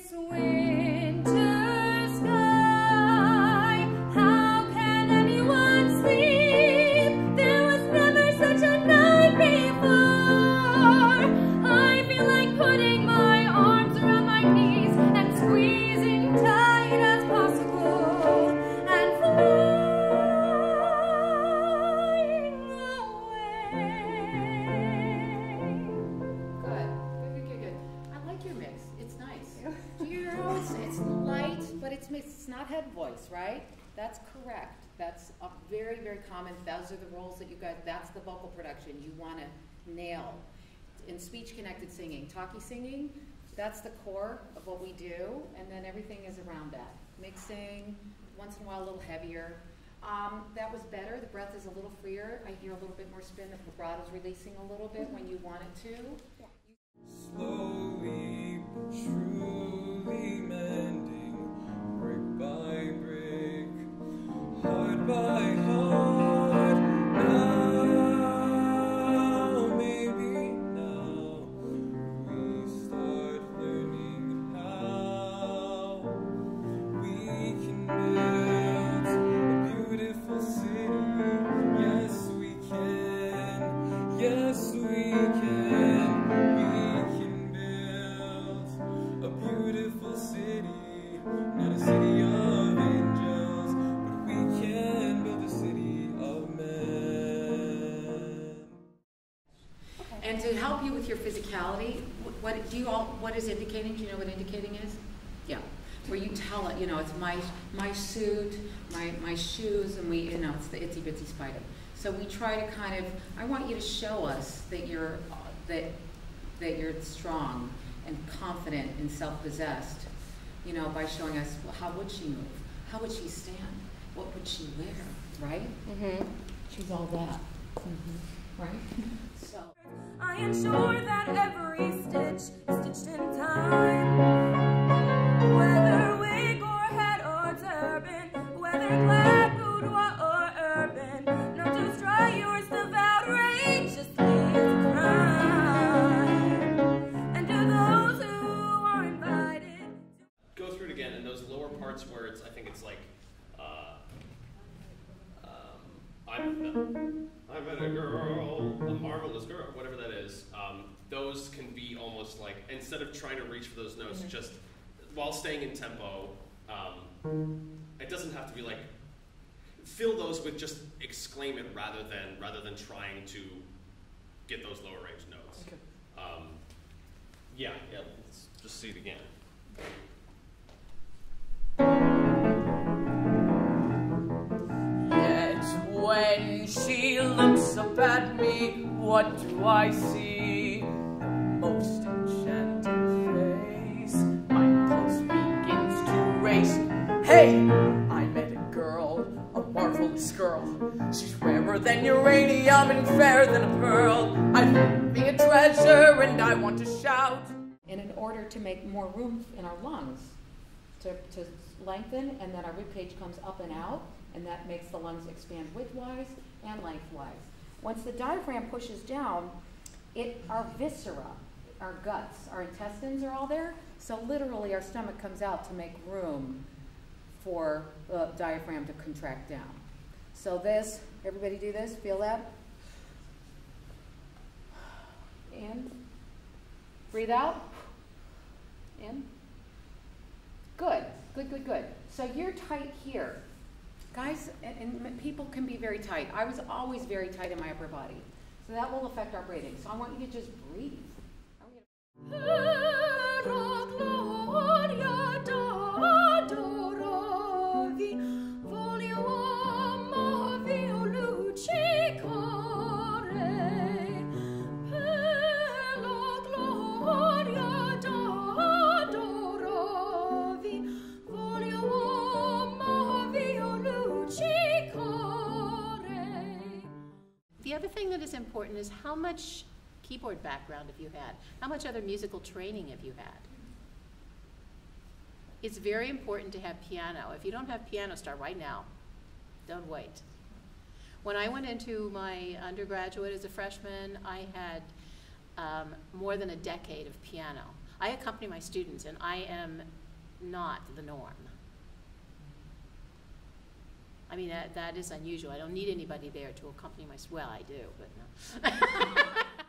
this winter sky, how can anyone sleep? There was never such a night before. I feel like putting my arms around my knees and squeezing tight as possible and flying away. Good. I like your mix. It's nice. It's light, but it's not head voice, right? That's correct. That's a very, very common. Those are the roles that you guys, that's the vocal production you want to nail. In speech-connected singing, talkie singing, that's the core of what we do, and then everything is around that. Mixing, once in a while a little heavier. That was better. The breath is a little freer. I hear a little bit more spin. The vibrato's releasing a little bit when you want it to. Slowly, truly mending, brick by brick, heart by heart. Now, maybe now, we start learning how we can build a beautiful city. Yes, we can. Yes, we can. A beautiful city, not a city of angels, but we can build a city of men. And to help you with your physicality, what is indicating? Do you know what indicating is? Yeah, where you tell it, it's my suit, my shoes, and it's the itsy bitsy spider. So we try to I want you to show us that you're strong and confident and self-possessed, by showing us, well, how would she move? How would she stand? What would she wear, right? Mm-hmm. She's all that, right? So I ensure that every stitch is stitched in time. Whether wig or hat or turban, whether glad, boudoir or urban, not to try yours of outrageously is a crime. And to those who are invited. Go through it again, and those lower parts where I think it's like, I met a girl, a marvelous girl, whatever that is. Those can be almost like, instead of trying to reach for those notes, just while staying in tempo, it doesn't have to be like, fill those with just exclaim it rather than trying to get those lower range notes. Okay. Yeah, let's just see it again. Yet when she looks up at me, what do I see? The most enchanting face. My pulse begins to race. Hey, I met a girl, a marvelous girl. She's rarer than uranium and fairer than a pearl. I find me a treasure and I want to shout. And in order to make more room in our lungs, to lengthen, and then our ribcage comes up and out, and that makes the lungs expand widthwise and lengthwise. Once the diaphragm pushes down, our viscera, our guts, our intestines are all there, so literally our stomach comes out to make room for the diaphragm to contract down. So this, everybody do this, feel that? In, breathe out, in. Good. So you're tight here. Guys, and people can be very tight. I was always very tight in my upper body. So that will affect our breathing. So I want you to just breathe. The other thing that is important is how much keyboard background have you had? How much other musical training have you had? It's very important to have piano. If you don't have piano, start right now. Don't wait. When I went into my undergraduate as a freshman, I had more than a decade of piano. I accompany my students, and I am not the norm. I mean, that is unusual. I don't need anybody there to accompany my, well, I do, but no.